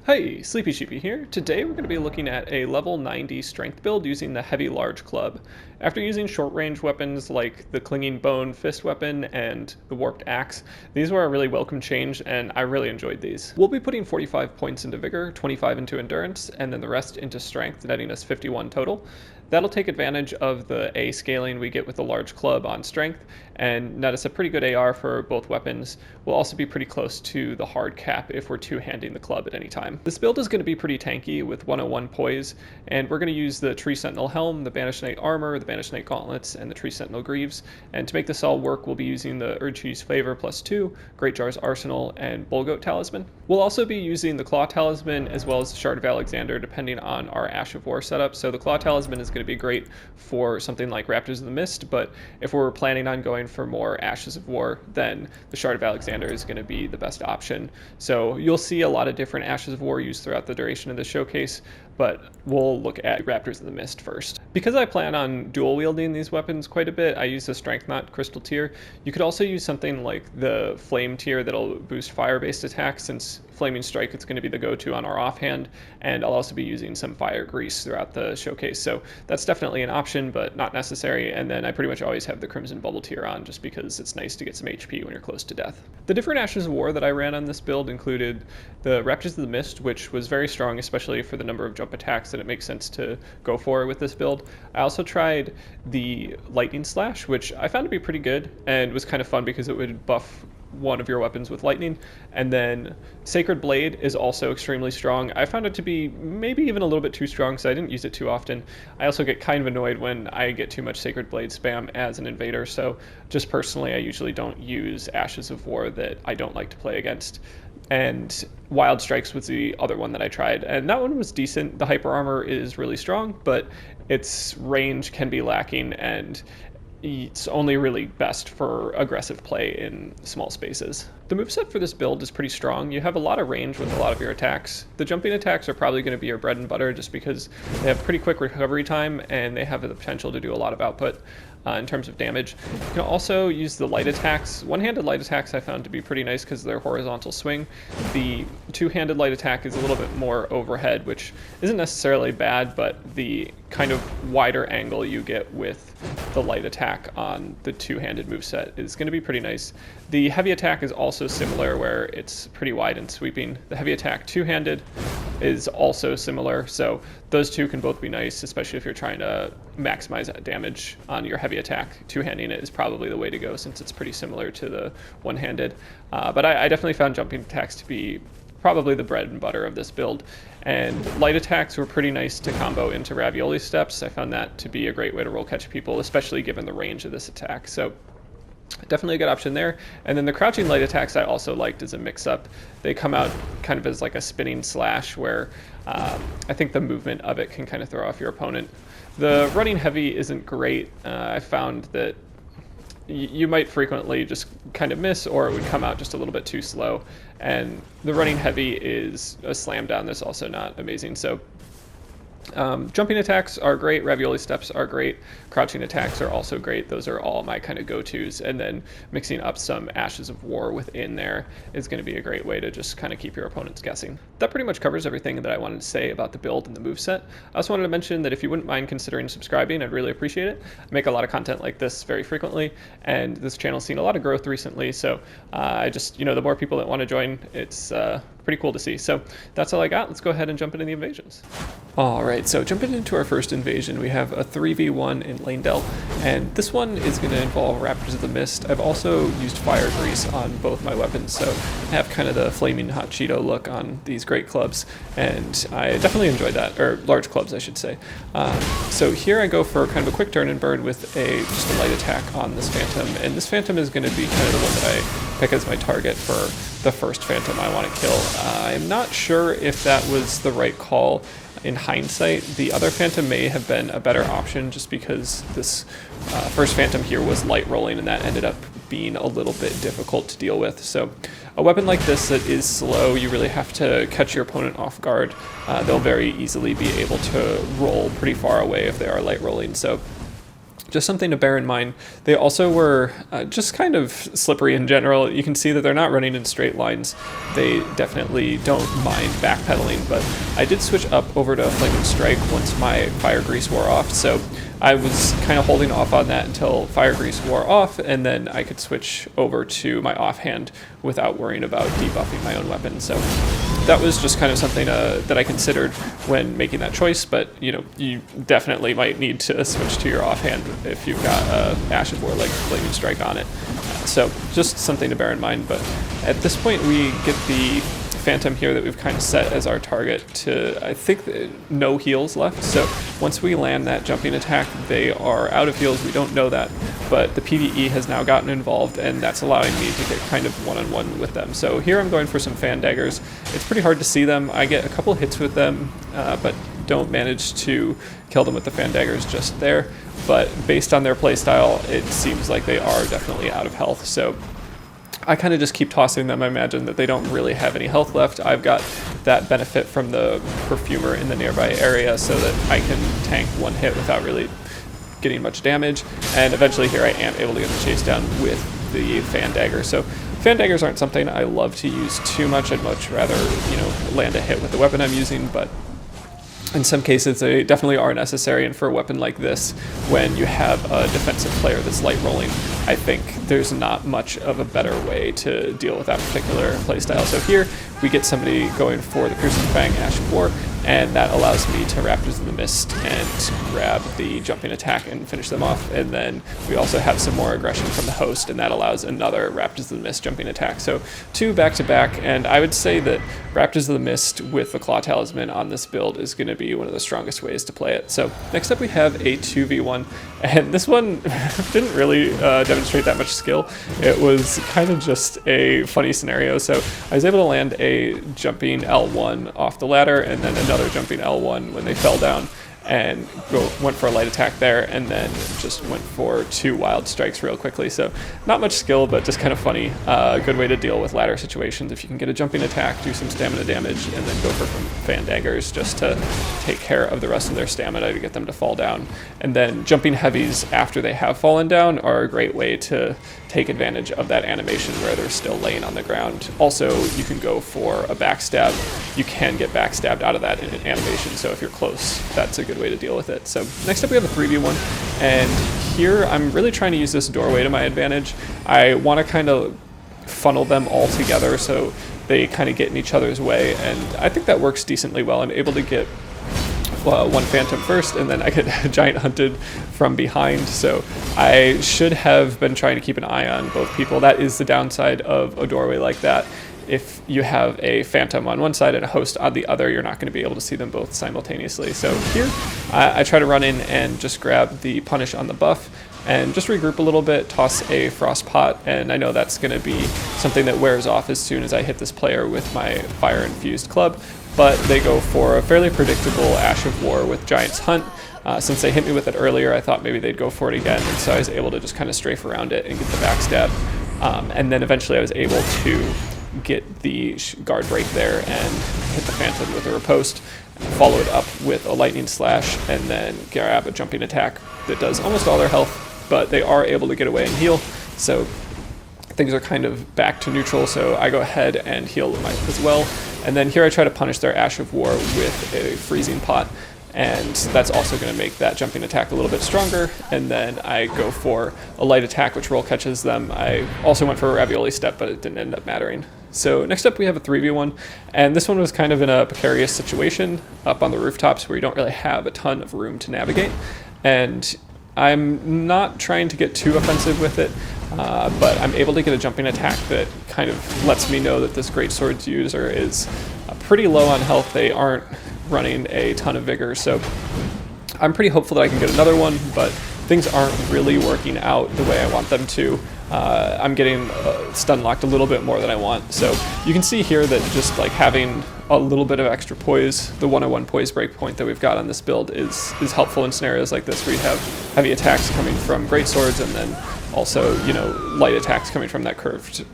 Hey, Sleepy Sheepy here. Today we're going to be looking at a level 90 strength build using the heavy large club. After using short range weapons like the clinging bone fist weapon and the warped axe, these were a really welcome change and I really enjoyed these. We'll be putting 45 points into vigor, 25 into endurance, and then the rest into strength, netting us 51 total. That'll take advantage of the A scaling we get with the large club on strength and net us a pretty good AR for both weapons. We'll also be pretty close to the hard cap if we're two-handing the club at any time. This build is going to be pretty tanky with 101 poise, and we're going to use the Tree Sentinel helm, the Banished Knight armor, the Banished Knight gauntlets, and the Tree Sentinel greaves. And to make this all work, we'll be using the Erdtree's Favor +2, Greatjar's Arsenal, and Bullgoat Talisman. We'll also be using the Claw Talisman as well as the Shard of Alexander depending on our Ash of War setup. So the Claw Talisman is going to be great for something like Raptors of the Mist, but if we're planning on going for more Ashes of War, then the Shard of Alexander is going to be the best option. So you'll see a lot of different Ashes of War used throughout the duration of the showcase, but we'll look at Raptors of the Mist first. Because I plan on dual wielding these weapons quite a bit, I use the Strength Knot Crystal tier. You could also use something like the Flame tier that'll boost fire-based attacks, since Flaming Strike is going to be the go-to on our offhand, and I'll also be using some Fire Grease throughout the showcase, so that's definitely an option, but not necessary. And then I pretty much always have the Crimson Bubble tier on, just because it's nice to get some HP when you're close to death. The different Ashes of War that I ran on this build included the Raptors of the Mist, which was very strong, especially for the number of jump attacks that it makes sense to go for with this build. I also tried the Lightning Slash, which I found to be pretty good and was kind of fun because it would buff one of your weapons with lightning. And then Sacred Blade is also extremely strong. I found it to be maybe even a little bit too strong, so I didn't use it too often. I also get kind of annoyed when I get too much Sacred Blade spam as an invader, so just personally I usually don't use Ashes of War that I don't like to play against. And Wild Strikes was the other one that I tried, and that one was decent. The Hyper Armor is really strong, but its range can be lacking, and it's only really best for aggressive play in small spaces. The moveset for this build is pretty strong. You have a lot of range with a lot of your attacks. The jumping attacks are probably going to be your bread and butter just because they have pretty quick recovery time and they have the potential to do a lot of output in terms of damage. You can also use the light attacks. One-handed light attacks I found to be pretty nice because of their horizontal swing. The two-handed light attack is a little bit more overhead, which isn't necessarily bad, but the kind of wider angle you get with the light attack on the two-handed moveset is going to be pretty nice. The heavy attack is also similar, where it's pretty wide and sweeping. The heavy attack two-handed is also similar, so those two can both be nice, especially if you're trying to maximize damage on your heavy attack. Two-handing it is probably the way to go since it's pretty similar to the one-handed. But I definitely found jumping attacks to be probably the bread and butter of this build. And light attacks were pretty nice to combo into ravioli steps. I found that to be a great way to roll catch people, especially given the range of this attack. So definitely a good option there. And then the crouching light attacks I also liked as a mix-up. They come out kind of as like a spinning slash where I think the movement of it can kind of throw off your opponent. The running heavy isn't great. I found that you might frequently just kind of miss, or it would come out just a little bit too slow. And the running heavy is a slam down that's also not amazing. So jumping attacks are great, ravioli steps are great, crouching attacks are also great. Those are all my kind of go-tos, and then mixing up some Ashes of War within there is going to be a great way to just kind of keep your opponents guessing. That pretty much covers everything that I wanted to say about the build and the moveset. I also wanted to mention that if you wouldn't mind considering subscribing, I'd really appreciate it. I make a lot of content like this very frequently, and this channel's seen a lot of growth recently, so I just, the more people that want to join, it's pretty cool to see. So that's all I got. Let's go ahead and jump into the invasions. All right, so jumping into our first invasion, we have a 3v1 in Lanedell, and this one is going to involve Raptors of the Mist. I've also used Fire Grease on both my weapons, so I have kind of the flaming hot Cheeto look on these great clubs, and I definitely enjoyed that, or large clubs, I should say. So here I go for kind of a quick turn and burn with just a light attack on this Phantom, and this Phantom is going to be kind of the one that I pick as my target for the first Phantom I want to kill. I'm not sure if that was the right call. In hindsight, the other Phantom may have been a better option just because this first Phantom here was light rolling, and that ended up being a little bit difficult to deal with. So a weapon like this that is slow, you really have to catch your opponent off guard. They'll very easily be able to roll pretty far away if they are light rolling. So Just something to bear in mind. They also were just kind of slippery in general. You can see that they're not running in straight lines. They definitely don't mind backpedaling, but I did switch up over to Flaming Strike once my Fire Grease wore off, so I was kind of holding off on that until Fire Grease wore off, and then I could switch over to my offhand without worrying about debuffing my own weapon. So that was just kind of something that I considered when making that choice, but you definitely might need to switch to your offhand if you've got Ash of War like Flaming Strike on it. So just something to bear in mind, but at this point we get the Phantom here that we've kind of set as our target to, I think, no heals left. So once we land that jumping attack, they are out of heals. We don't know that, but the PvE has now gotten involved, and that's allowing me to get kind of one-on-one with them. So here I'm going for some fan daggers. It's pretty hard to see them. I get a couple hits with them, but don't manage to kill them with the fan daggers just there. But based on their playstyle, it seems like they are definitely out of health. So I kind of just keep tossing them. I imagine that they don't really have any health left. I've got that benefit from the Perfumer in the nearby area so that I can tank one hit without really getting much damage. And eventually here I am able to get the chase down with the Fan Dagger. So Fan Daggers aren't something I love to use too much. I'd much rather, land a hit with the weapon I'm using, but in some cases, they definitely are necessary, and for a weapon like this, when you have a defensive player that's light rolling, I think there's not much of a better way to deal with that particular playstyle. So here, we get somebody going for the Piercing Fang Ash of War, and that allows me to Raptors of the Mist and grab the jumping attack and finish them off. And then we also have some more aggression from the host, and that allows another Raptors of the Mist jumping attack. So 2 back-to-back, and I would say that Raptors of the Mist with the Claw Talisman on this build is going to be one of the strongest ways to play it. So next up we have a 2v1, and this one didn't really demonstrate that much skill. It was kind of just a funny scenario. So I was able to land a jumping L1 off the ladder, and then another jumping L1 when they fell down, and went for a light attack there, and then just went for 2 wild strikes real quickly. So not much skill, but just kind of funny. A good way to deal with ladder situations. If you can get a jumping attack, do some stamina damage, and then go for fan daggers just to take care of the rest of their stamina to get them to fall down. And then jumping heavies after they have fallen down are a great way to take advantage of that animation where they're still laying on the ground. Also, you can go for a backstab. You can get backstabbed out of that in an animation, so if you're close, that's a good way to deal with it. So next up we have a 3v1, and here I'm really trying to use this doorway to my advantage. I want to kind of funnel them all together so they kind of get in each other's way, and I think that works decently well. I'm able to get one Phantom first, and then I get giant hunted from behind, so I should have been trying to keep an eye on both people. That is the downside of a doorway like that. If you have a Phantom on one side and a host on the other, you're not going to be able to see them both simultaneously. So here, I try to run in and just grab the punish on the buff, and just regroup a little bit, toss a Frost Pot, and I know that's going to be something that wears off as soon as I hit this player with my fire-infused club, but they go for a fairly predictable Ash of War with Giant's Hunt. Since they hit me with it earlier, I thought maybe they'd go for it again, and so I was able to just kind of strafe around it and get the backstab. And then eventually I was able to get the guard break there and hit the Phantom with a riposte, follow it up with a lightning slash, and then grab a jumping attack that does almost all their health, but they are able to get away and heal, so things are kind of back to neutral. So I go ahead and heal as well, and then here I try to punish their Ash of War with a freezing pot, and that's also going to make that jumping attack a little bit stronger. And then I go for a light attack, which roll catches them. I also went for a ravioli step, but it didn't end up mattering. So next up we have a 3v1, and this one was kind of in a precarious situation up on the rooftops where you don't really have a ton of room to navigate, and I'm not trying to get too offensive with it, but I'm able to get a jumping attack that kind of lets me know that this Greatsword's user is pretty low on health. They aren't running a ton of vigor, so I'm pretty hopeful that I can get another one, but things aren't really working out the way I want them to. I'm getting stun locked a little bit more than I want. So you can see here that just like having a little bit of extra poise, the 101 poise breakpoint that we've got on this build is helpful in scenarios like this where you have heavy attacks coming from greatswords and then also, you know, light attacks coming from that curved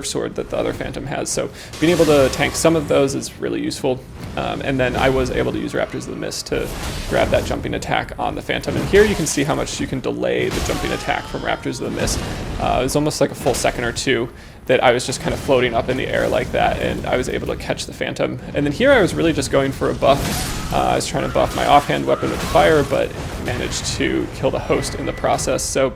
sword that the other Phantom has. So being able to tank some of those is really useful. And then I was able to use Raptors of the Mist to grab that jumping attack on the Phantom. And here you can see how much you can delay the jumping attack from Raptors of the Mist. It was almost like a full second or two that I was just kind of floating up in the air like that, and I was able to catch the Phantom. And then here I was really just going for a buff. I was trying to buff my offhand weapon with fire, but managed to kill the host in the process. So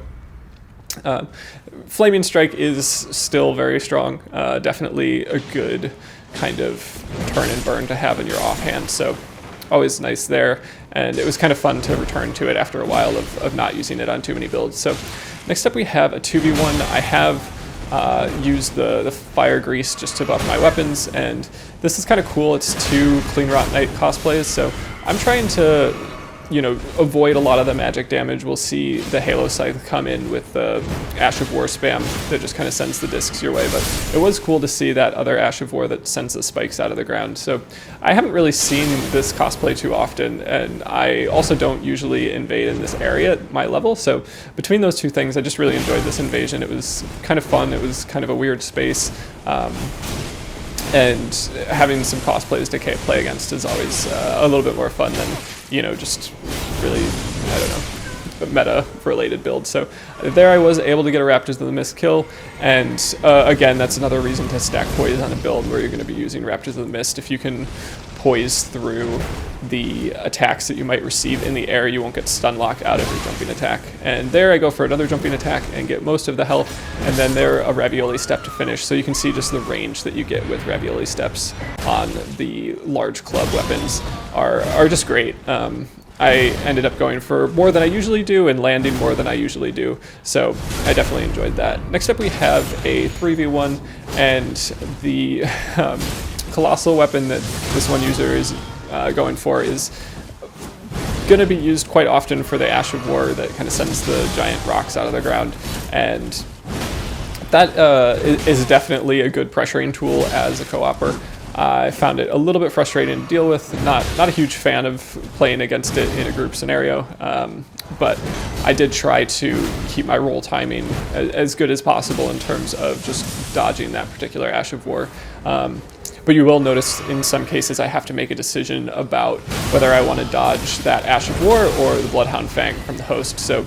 Flaming Strike is still very strong, definitely a good kind of turn and burn to have in your offhand, so always nice there, and it was kind of fun to return to it after a while of not using it on too many builds. So next up we have a 2v1. I have used the fire grease just to buff my weapons, and this is kind of cool. It's 2 Clean Rot Knight cosplays, so I'm trying to, you know, avoid a lot of the magic damage. We'll see the Halo Scythe come in with the Ash of War spam that just kind of sends the discs your way, but it was cool to see that other Ash of War that sends the spikes out of the ground. So I haven't really seen this cosplay too often, and I also don't usually invade in this area at my level, so between those two things I just really enjoyed this invasion. It was kind of fun, it was kind of a weird space, and having some cosplays to play against is always a little bit more fun than, you know, just really, I don't know, meta-related build. So there I was able to get a Raptors of the Mist kill, and again, that's another reason to stack poise on a build where you're going to be using Raptors of the Mist. If you can poise through the attacks that you might receive in the air, you won't get stun lock out of your jumping attack. And there I go for another jumping attack and get most of the health, and then there a ravioli step to finish. So you can see just the range that you get with ravioli steps on the large club weapons are just great. I ended up going for more than I usually do and landing more than I usually do, so I definitely enjoyed that. Next up we have a 3v1, and the colossal weapon that this one user is going for is going to be used quite often for the Ash of War that kind of sends the giant rocks out of the ground, and that is definitely a good pressuring tool as a co-opper. I found it a little bit frustrating to deal with. Not a huge fan of playing against it in a group scenario, but I did try to keep my roll timing as good as possible in terms of just dodging that particular Ash of War. But you will notice in some cases I have to make a decision about whether I want to dodge that Ash of War or the Bloodhound Fang from the host. So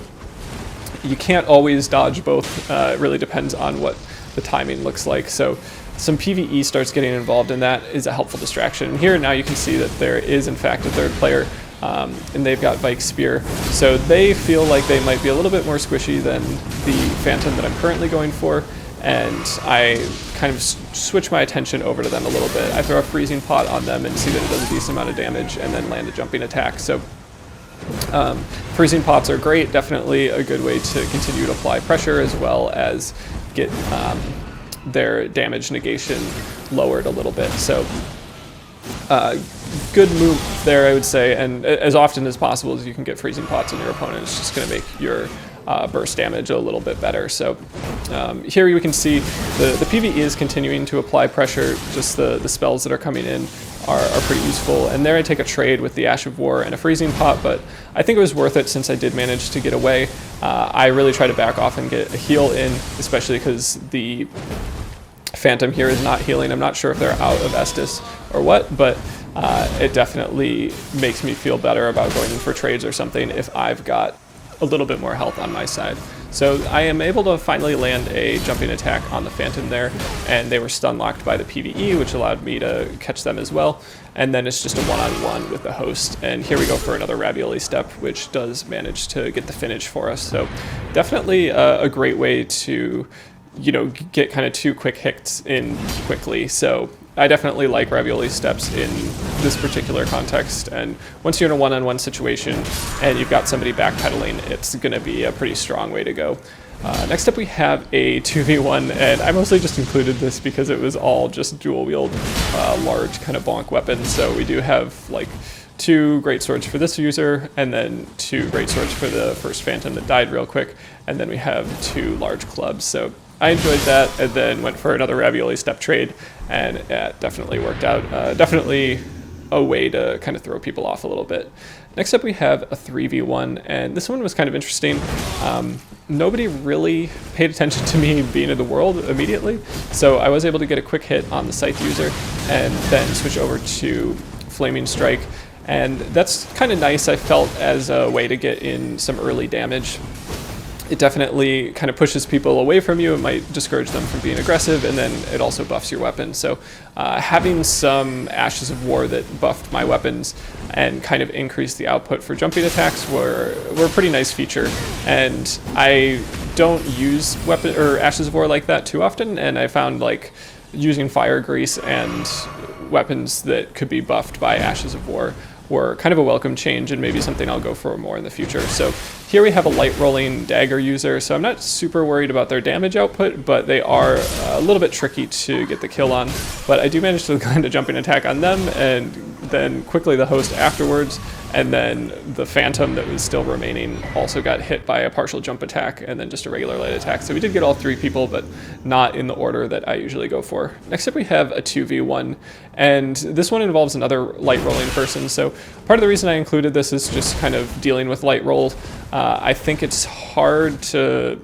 you can't always dodge both. It really depends on what the timing looks like. So some PvE starts getting involved, and that is a helpful distraction. And here now you can see that there is in fact a third player, and they've got Vike's Spear. So they feel like they might be a little bit more squishy than the Phantom that I'm currently going for, and I kind of switch my attention over to them a little bit. I throw a freezing pot on them and see that it does a decent amount of damage, and then land a jumping attack. So freezing pots are great, definitely a good way to continue to apply pressure as well as get their damage negation lowered a little bit. So good move there, I would say, and as often as possible as you can get freezing pots on your opponent, it's just going to make your burst damage a little bit better. So here you can see the PvE is continuing to apply pressure. Just the spells that are coming in are pretty useful. And there I take a trade with the Ash of War and a freezing pot, but I think it was worth it since I did manage to get away. I really try to back off and get a heal in, especially because the Phantom here is not healing. I'm not sure if they're out of Estus or what, but it definitely makes me feel better about going in for trades or something if I've got a little bit more health on my side. So I am able to finally land a jumping attack on the Phantom there, and they were stun locked by the PvE, which allowed me to catch them as well. And then it's just a one-on-one with the host, and here we go for another ravioli step, which does manage to get the finish for us. So definitely a great way to, you know, get kind of 2 quick hits in quickly. So I definitely like ravioli steps in this particular context, and once you're in a one-on-one situation and you've got somebody backpedaling, it's going to be a pretty strong way to go. Next up we have a 2v1, and I mostly just included this because it was all just dual wield large kind of bonk weapons. So we do have like 2 great swords for this user, and then 2 great swords for the first phantom that died real quick, and then we have 2 large clubs. So I enjoyed that, and then went for another ravioli step trade, and it definitely worked out. Definitely a way to kind of throw people off a little bit. Next up we have a 3v1, and this one was kind of interesting. Nobody really paid attention to me being in the world immediately, so I was able to get a quick hit on the scythe user and then switch over to Flaming Strike, and that's kind of nice, I felt, as a way to get in some early damage. It definitely kind of pushes people away from you. It might discourage them from being aggressive, and then it also buffs your weapon. So having some Ashes of War that buffed my weapons and kind of increased the output for jumping attacks were a pretty nice feature. And I don't use weapon or Ashes of War like that too often, and I found like using Fire Grease and weapons that could be buffed by Ashes of War were kind of a welcome change, and maybe something I'll go for more in the future. So here we have a light rolling dagger user, so I'm not super worried about their damage output, but they are a little bit tricky to get the kill on. But I do manage to land a jumping attack on them, and then quickly the host afterwards, and then the phantom that was still remaining also got hit by a partial jump attack and then just a regular light attack. So we did get all 3 people, but not in the order that I usually go for. Next up we have a 2v1, and this one involves another light rolling person. So part of the reason I included this is just kind of dealing with light roll. I think it's hard to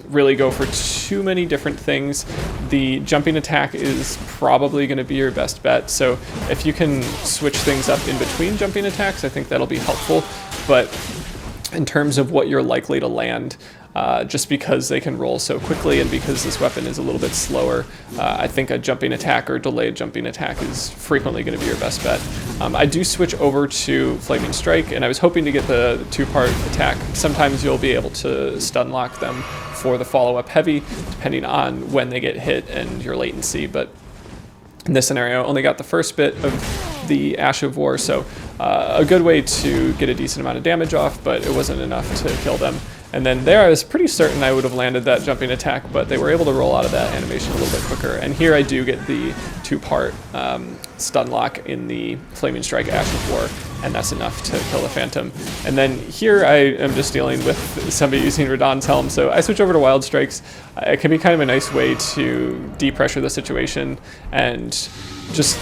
really go for too many different things. The jumping attack is probably going to be your best bet, so if you can switch things up in between jumping attacks, I think that'll be helpful. But in terms of what you're likely to land, just because they can roll so quickly and because this weapon is a little bit slower, I think a jumping attack or delayed jumping attack is frequently going to be your best bet. I do switch over to Flaming Strike, and I was hoping to get the 2-part attack. Sometimes you'll be able to stun lock them for the follow-up heavy, depending on when they get hit and your latency, but in this scenario, I only got the first bit of the Ash of War, so a good way to get a decent amount of damage off, but it wasn't enough to kill them. And then there I was pretty certain I would have landed that jumping attack, but they were able to roll out of that animation a little bit quicker. And here I do get the 2-part stun lock in the Flaming Strike Ash of War, and that's enough to kill the Phantom. And then here I am just dealing with somebody using Radahn's Helm, so I switch over to Wild Strikes. It can be kind of a nice way to depressure the situation and just,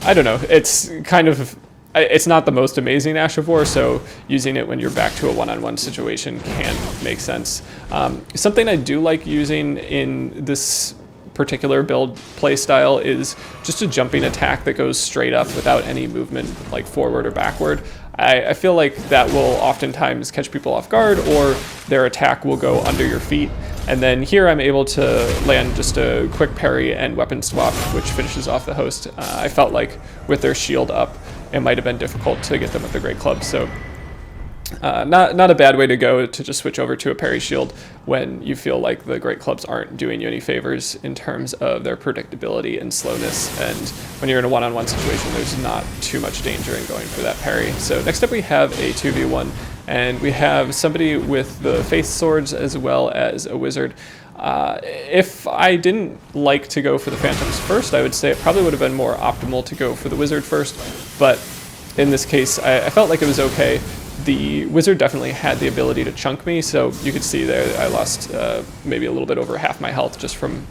I don't know, it's kind of, it's not the most amazing Ash of War, so using it when you're back to a one-on-one situation can make sense. Something I do like using in this particular build play style is just a jumping attack that goes straight up without any movement, like forward or backward. I feel like that will oftentimes catch people off guard, or their attack will go under your feet. And then here I'm able to land just a quick parry and weapon swap, which finishes off the host. I felt like with their shield up, it might have been difficult to get them with the great club. So not a bad way to go, to just switch over to a parry shield when you feel like the great clubs aren't doing you any favors in terms of their predictability and slowness. And when you're in a one-on-one situation, there's not too much danger in going for that parry. So next up we have a 2v1, and we have somebody with the Faith Swords as well as a wizard. If I didn't like to go for the Phantoms first, I would say it probably would have been more optimal to go for the wizard first, but in this case I felt like it was okay. The wizard definitely had the ability to chunk me, so you could see there I lost maybe a little bit over half my health just from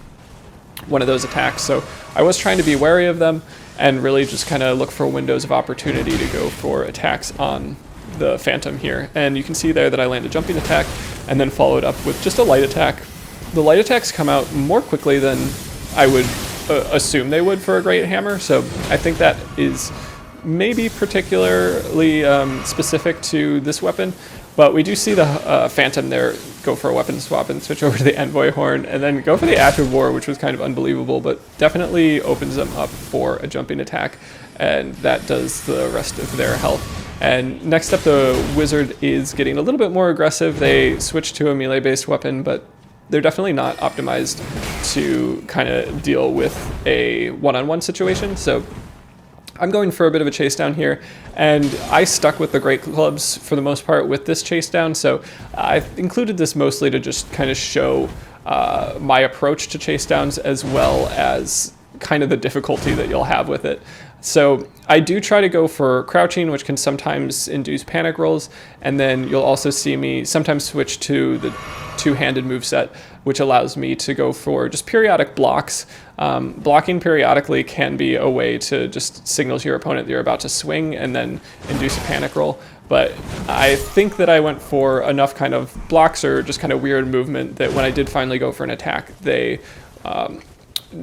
one of those attacks. So I was trying to be wary of them and really just kind of look for windows of opportunity to go for attacks on the Phantom here. And you can see there that I landed a jumping attack and then followed up with just a light attack. The light attacks come out more quickly than I would assume they would for a great hammer, so I think that is maybe particularly specific to this weapon. But we do see the Phantom there go for a weapon swap and switch over to the Envoy Horn, and then go for the Ash of War, which was kind of unbelievable, but definitely opens them up for a jumping attack, and that does the rest of their health. And next up, the wizard is getting a little bit more aggressive. They switch to a melee-based weapon, but they're definitely not optimized to kind of deal with a one-on-one situation. So I'm going for a bit of a chase down here, and I stuck with the great clubs for the most part with this chase down, so I've included this mostly to just kind of show my approach to chase downs as well as kind of the difficulty that you'll have with it. So I do try to go for crouching, which can sometimes induce panic rolls, and then you'll also see me sometimes switch to the two-handed moveset, which allows me to go for just periodic blocks. Blocking periodically can be a way to just signal to your opponent that you're about to swing and then induce a panic roll. But I think that I went for enough kind of blocks or just kind of weird movement that when I did finally go for an attack, they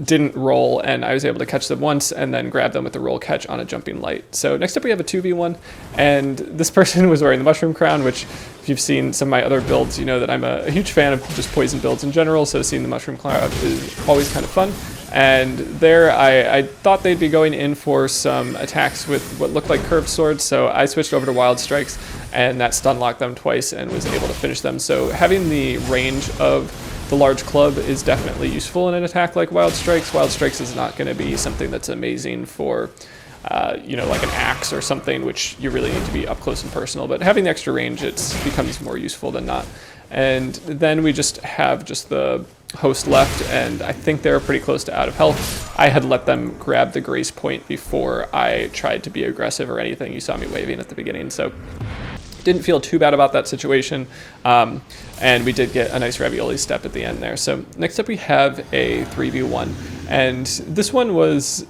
didn't roll, and I was able to catch them once and then grab them with the roll catch on a jumping light. So next up we have a 2v1, and this person was wearing the mushroom crown, which if you've seen some of my other builds, you know that I'm a huge fan of just poison builds in general, so seeing the mushroom crown is always kind of fun. And there I thought they'd be going in for some attacks with what looked like curved swords, so I switched over to wild strikes, and that stun locked them twice and was able to finish them. So having the range of the large club is definitely useful in an attack like wild strikes. Wild strikes is not going to be something that's amazing for like an axe or something, which you really need to be up close and personal, but having the extra range, it becomes more useful than not. And then we just have just the host left, and I think they're pretty close to out of health. I had let them grab the grace point before I tried to be aggressive or anything. You saw me waving at the beginning, so didn't feel too bad about that situation. And we did get a nice ravioli step at the end there. So next up we have a 3v1, and this one was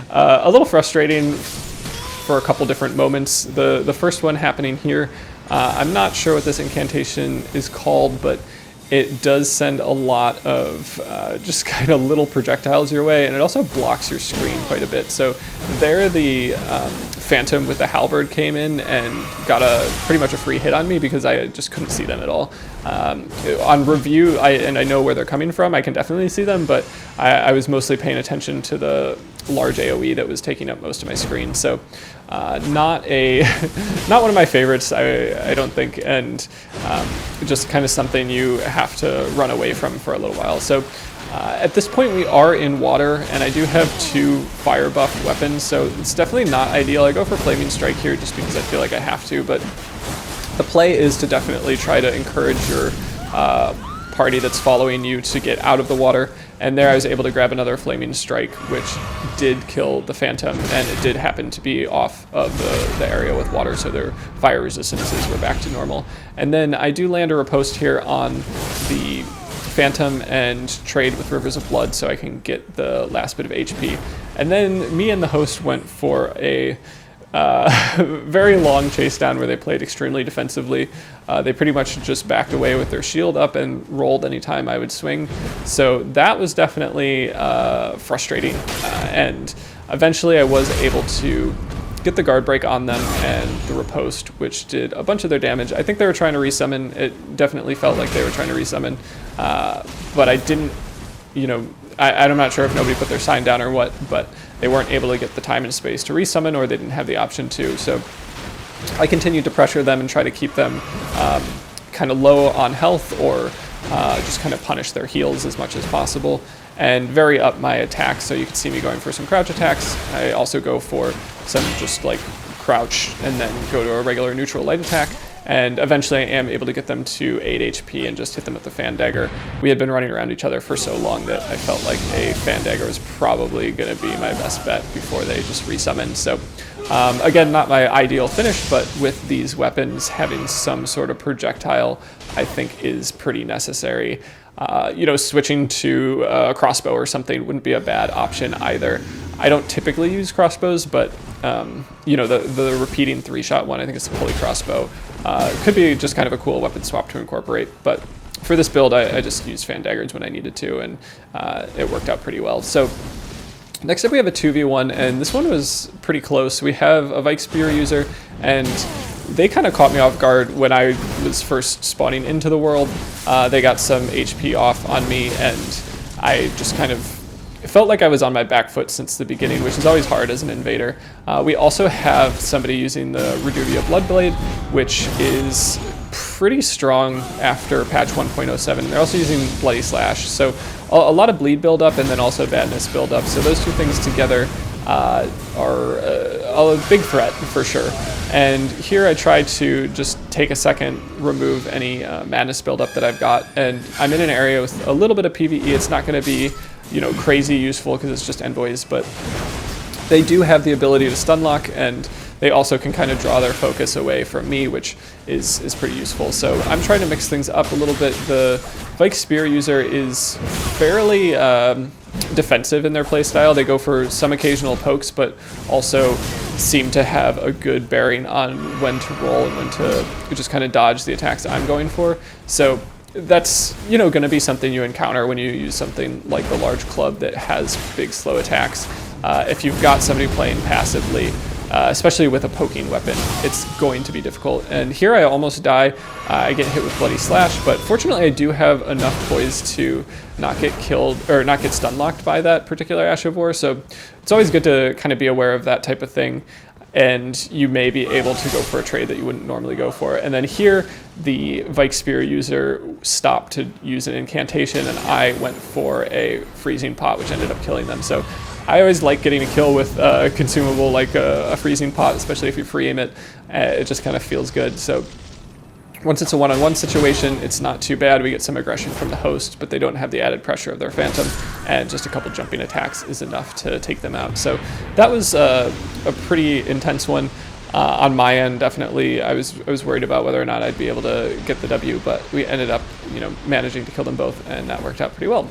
a little frustrating for a couple different moments. The first one happening here, I'm not sure what this incantation is called, but it does send a lot of just kind of little projectiles your way, and it also blocks your screen quite a bit. So there the Phantom with the halberd came in and got pretty much a free hit on me because I just couldn't see them at all. On review, and I know where they're coming from, I can definitely see them, but I was mostly paying attention to the large AoE that was taking up most of my screen. So not one of my favorites, I don't think, and just kind of something you have to run away from for a little while. So at this point we are in water, and I do have two fire buff weapons, so it's definitely not ideal. I go for Flaming Strike here just because I feel like I have to, but the play is to definitely try to encourage your party that's following you to get out of the water. And there I was able to grab another Flaming Strike, which did kill the Phantom, and it did happen to be off of the area with water, so their fire resistances were back to normal. And then I do land a riposte here on the Phantom and trade with Rivers of Blood so I can get the last bit of HP. And then me and the host went for a very long chase down where they played extremely defensively. They pretty much just backed away with their shield up and rolled anytime I would swing. So that was definitely frustrating. And eventually I was able to get the guard break on them and the riposte, which did a bunch of their damage. I think they were trying to resummon. It definitely felt like they were trying to resummon. But I didn't, I'm not sure if nobody put their sign down or what, but they weren't able to get the time and space to resummon, or they didn't have the option to. So I continued to pressure them and try to keep them kind of low on health, or just kind of punish their heals as much as possible, and vary up my attacks. So you can see me going for some crouch attacks. I also go for some just like crouch and then go to a regular neutral light attack. And eventually I am able to get them to 8 HP and just hit them with the Fan Dagger. We had been running around each other for so long that I felt like a Fan Dagger was probably going to be my best bet before they just resummoned. So again, not my ideal finish, but with these weapons, having some sort of projectile I think is pretty necessary. Switching to a crossbow or something wouldn't be a bad option either. I don't typically use crossbows, but the repeating 3-shot one, I think it's the pulley crossbow, could be just kind of a cool weapon swap to incorporate. But for this build, I just used Fan Daggers when I needed to, and it worked out pretty well. So next up we have a 2v1, and this one was pretty close. We have a Vike Spear user, and they kind of caught me off guard when I was first spawning into the world. They got some HP off on me, and I just kind of it felt like I was on my back foot since the beginning, which is always hard as an invader. We also have somebody using the Reduvia Bloodblade, which is pretty strong after patch 1.07. They're also using Bloody Slash, so a lot of bleed buildup and then also badness buildup. So those two things together are a big threat for sure. And here I try to just take a second, remove any madness buildup that I've got, and I'm in an area with a little bit of PvE. It's not going to be, you know, crazy useful because it's just envoys, but they do have the ability to stun lock, and they also can kind of draw their focus away from me, which is pretty useful. So I'm trying to mix things up a little bit. The Vike Spear user is fairly defensive in their playstyle. They go for some occasional pokes, but also seem to have a good bearing on when to roll and when to just kind of dodge the attacks I'm going for. So that's, you know, going to be something you encounter when you use something like the Large Club that has big slow attacks. If you've got somebody playing passively, especially with a poking weapon, it's going to be difficult. And here I almost die. I get hit with Bloody Slash, but fortunately I do have enough poise to not get killed or not get stun locked by that particular Ash of War. So it's always good to kind of be aware of that type of thing, and you may be able to go for a trade that you wouldn't normally go for. And then here, the Vike Spear user stopped to use an incantation, and I went for a freezing pot, which ended up killing them. So I always like getting a kill with a consumable like a freezing pot, especially if you free aim it. It just kind of feels good. So once it's a one-on-one situation, it's not too bad. We get some aggression from the host, but they don't have the added pressure of their Phantom, and just a couple jumping attacks is enough to take them out. So that was a pretty intense one. On my end, definitely, I was worried about whether or not I'd be able to get the W, but we ended up, you know, managing to kill them both, and that worked out pretty well.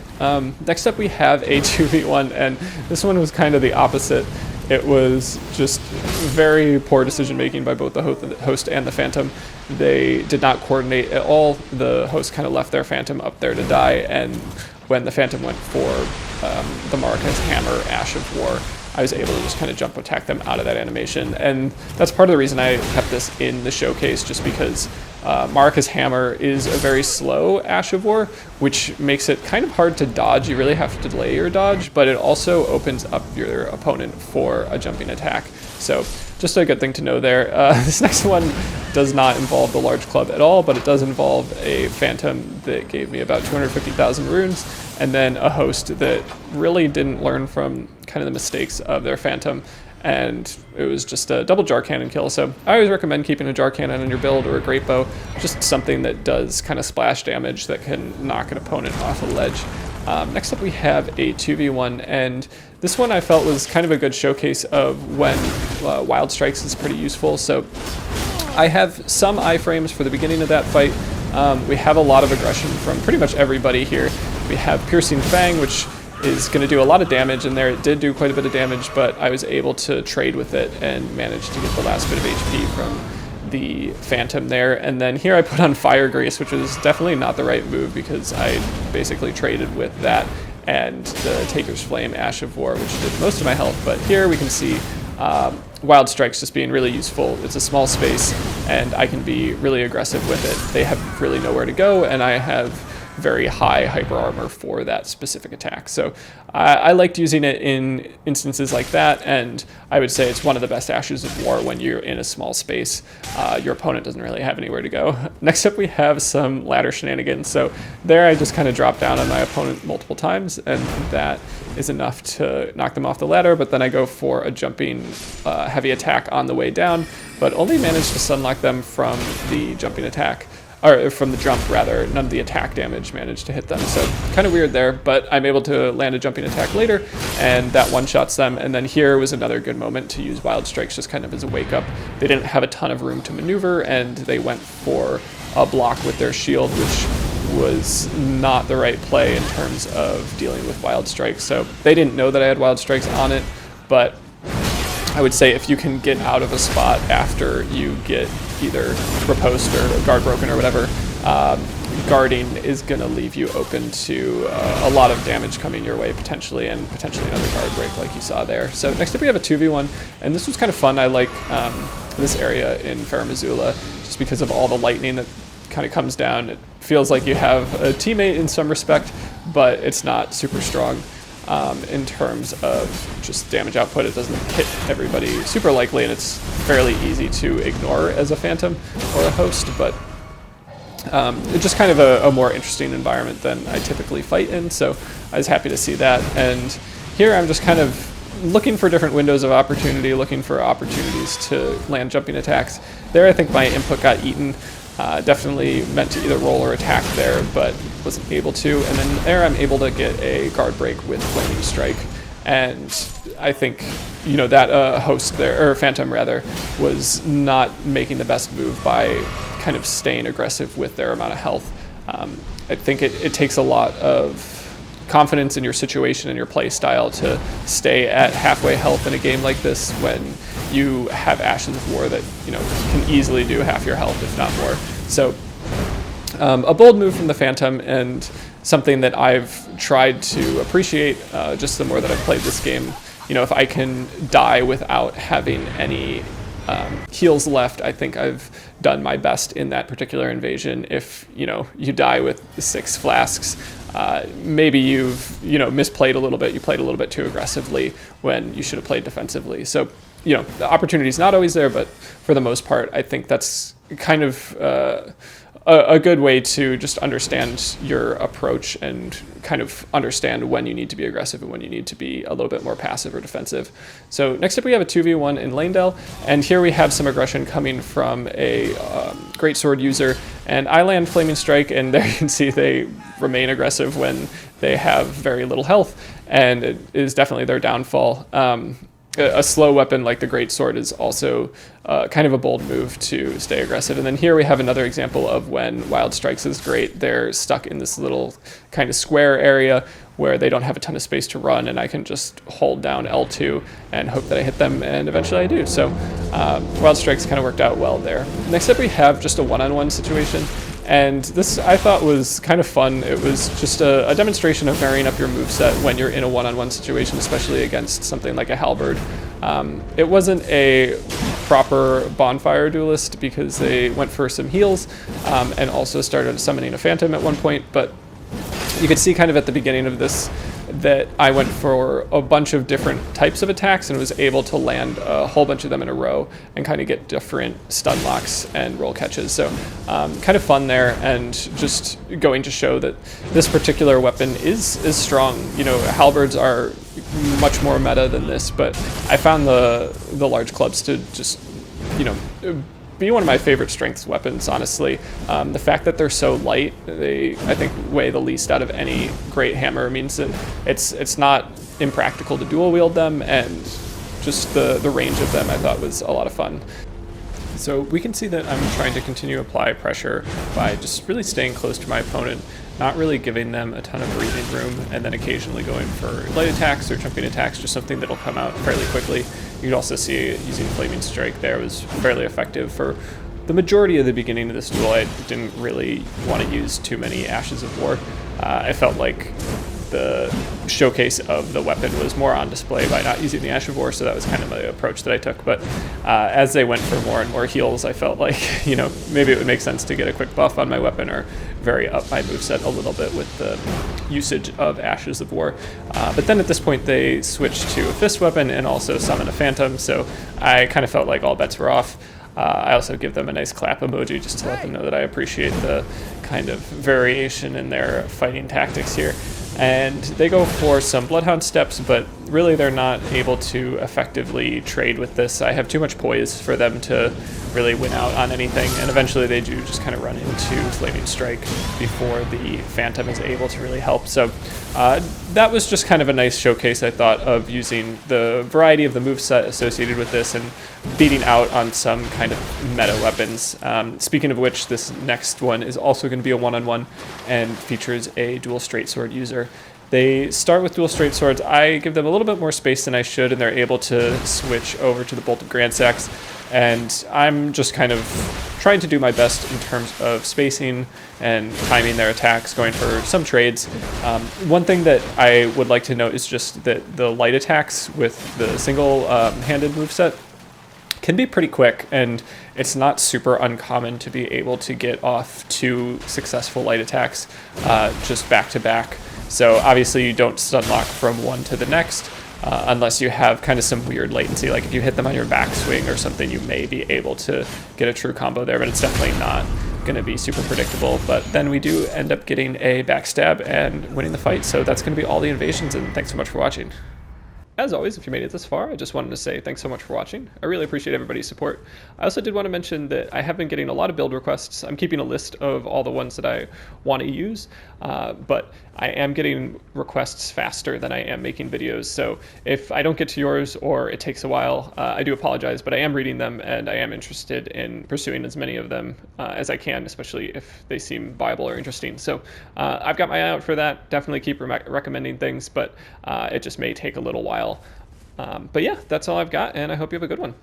Next up, we have a 2v1, and this one was kind of the opposite. It was just very poor decision making by both the host and the Phantom. They did not coordinate at all. The host kind of left their Phantom up there to die, and when the Phantom went for the Marika's Hammer Ash of War, I was able to just kind of jump attack them out of that animation. And that's part of the reason I kept this in the showcase, just because Marika's Hammer is a very slow Ash of War, which makes it kind of hard to dodge. You really have to delay your dodge, but it also opens up your opponent for a jumping attack. So just a good thing to know there. This next one does not involve the Large Club at all, but it does involve a Phantom that gave me about 250,000 runes, and then a host that really didn't learn from kind of the mistakes of their Phantom, and it was just a double jar cannon kill. So I always recommend keeping a jar cannon in your build, or a great bow, just something that does kind of splash damage that can knock an opponent off a ledge. Next up we have a 2v1, and this one I felt was kind of a good showcase of when Wild Strikes is pretty useful. So I have some iframes for the beginning of that fight. We have a lot of aggression from pretty much everybody here. We have Piercing Fang, which is going to do a lot of damage, and there it did do quite a bit of damage, but I was able to trade with it and managed to get the last bit of HP from the Phantom there. And then here I put on Fire Grease, which was definitely not the right move, because I basically traded with that and the Taker's Flame Ash of War, which did most of my health. But here we can see Wild Strikes just being really useful. It's a small space, and I can be really aggressive with it. They have really nowhere to go, and I have very high hyper armor for that specific attack. So I liked using it in instances like that, and I would say it's one of the best Ashes of War when you're in a small space. Your opponent doesn't really have anywhere to go. Next up we have some ladder shenanigans. So there I just kind of drop down on my opponent multiple times, and that is enough to knock them off the ladder, but then I go for a jumping heavy attack on the way down, but only manage to stun lock them from the jumping attack. Or from the jump, rather. None of the attack damage managed to hit them, so kind of weird there, but I'm able to land a jumping attack later, and that one-shots them. And then here was another good moment to use Wild Strikes just kind of as a wake-up. They didn't have a ton of room to maneuver, and they went for a block with their shield, which was not the right play in terms of dealing with Wild Strikes. So they didn't know that I had Wild Strikes on it, but I would say if you can get out of a spot after you get either riposte or guard broken or whatever, guarding is going to leave you open to a lot of damage coming your way potentially, and potentially another guard break like you saw there. So next up we have a 2v1, and this was kind of fun. I like this area in Farum Azula just because of all the lightning that kind of comes down. It feels like you have a teammate in some respect, but it's not super strong. In terms of just damage output, it doesn't hit everybody super likely, and it's fairly easy to ignore as a Phantom or a host, but it's just kind of a more interesting environment than I typically fight in, so I was happy to see that. And here I'm just kind of looking for different windows of opportunity, looking for opportunities to land jumping attacks. There I think my input got eaten. Definitely meant to either roll or attack there, but wasn't able to. And then there I'm able to get a guard break with Flaming Strike. And I think, you know, that host there, or Phantom rather, was not making the best move by kind of staying aggressive with their amount of health. I think it takes a lot of confidence in your situation and your play style to stay at halfway health in a game like this when you have Ashes of War that, you know, can easily do half your health, if not more. So a bold move from the Phantom, and something that I've tried to appreciate just the more that I've played this game. You know, if I can die without having any heals left, I think I've done my best in that particular invasion. If, you know, you die with 6 flasks, maybe you've, you know, misplayed a little bit. You played a little bit too aggressively when you should have played defensively. So, you know, the opportunity's not always there, but for the most part, I think that's kind of a good way to just understand your approach and kind of understand when you need to be aggressive and when you need to be a little bit more passive or defensive. So next up we have a 2v1 in Lanedale, and here we have some aggression coming from a greatsword user, and I land Flaming Strike, and there you can see they remain aggressive when they have very little health, and it is definitely their downfall. A slow weapon like the greatsword is also kind of a bold move to stay aggressive. And then here we have another example of when Wild Strikes is great. They're stuck in this little kind of square area where they don't have a ton of space to run, and I can just hold down L2 and hope that I hit them, and eventually I do. So Wild Strikes kind of worked out well there. Next up we have just a one-on-one situation. And this I thought was kind of fun. It was just a demonstration of varying up your moveset when you're in a one-on-one situation, especially against something like a halberd. It wasn't a proper bonfire duelist because they went for some heals and also started summoning a phantom at one point, but you could see kind of at the beginning of this that I went for a bunch of different types of attacks and was able to land a whole bunch of them in a row and kind of get different stun locks and roll catches. So kind of fun there, and just going to show that this particular weapon is strong. You know, halberds are much more meta than this, but I found the large clubs to just, you know, be one of my favorite strengths weapons, honestly. The fact that they're so light, they, I think, weigh the least out of any great hammer means that it's not impractical to dual wield them, and just the range of them I thought was a lot of fun. So we can see that I'm trying to continue to apply pressure by just really staying close to my opponent, not really giving them a ton of breathing room, and then occasionally going for light attacks or jumping attacks, just something that'll come out fairly quickly. You can also see using Flaming Strike there was fairly effective for the majority of the beginning of this duel. I didn't really want to use too many Ashes of War. I felt like the showcase of the weapon was more on display by not using the Ash of War, so that was kind of the approach that I took. But as they went for more and more heals, I felt like, you know, maybe it would make sense to get a quick buff on my weapon or vary up my moveset a little bit with the usage of Ashes of War. But then at this point they switched to a fist weapon and also summon a phantom, so I kind of felt like all bets were off. I also give them a nice clap emoji just to let them know that I appreciate the kind of variation in their fighting tactics here. And they go for some Bloodhound steps, but really they're not able to effectively trade with this. I have too much poise for them to really win out on anything, and eventually they do just kind of run into Flaming Strike before the Phantom is able to really help. So that was just kind of a nice showcase, I thought, of using the variety of the moveset associated with this and beating out on some kind of meta weapons. Speaking of which, this next one is also going to be a one-on-one and features a dual straight sword user. They start with dual straight swords. I give them a little bit more space than I should, and they're able to switch over to the bolted Grandsax. And I'm just kind of trying to do my best in terms of spacing and timing their attacks, going for some trades. One thing that I would like to note is just that the light attacks with the single-handed moveset can be pretty quick, and it's not super uncommon to be able to get off 2 successful light attacks just back to back. So obviously you don't stun lock from one to the next unless you have kind of some weird latency. Like if you hit them on your backswing or something, you may be able to get a true combo there, but it's definitely not going to be super predictable. But then we do end up getting a backstab and winning the fight. So that's going to be all the invasions, and thanks so much for watching. As always, if you made it this far, I just wanted to say thanks so much for watching. I really appreciate everybody's support. I also did want to mention that I have been getting a lot of build requests. I'm keeping a list of all the ones that I want to use, but I am getting requests faster than I am making videos. So if I don't get to yours or it takes a while, I do apologize, but I am reading them and I am interested in pursuing as many of them as I can, especially if they seem viable or interesting. So I've got my eye out for that. Definitely keep recommending things, but it just may take a little while. But yeah, that's all I've got, and I hope you have a good one.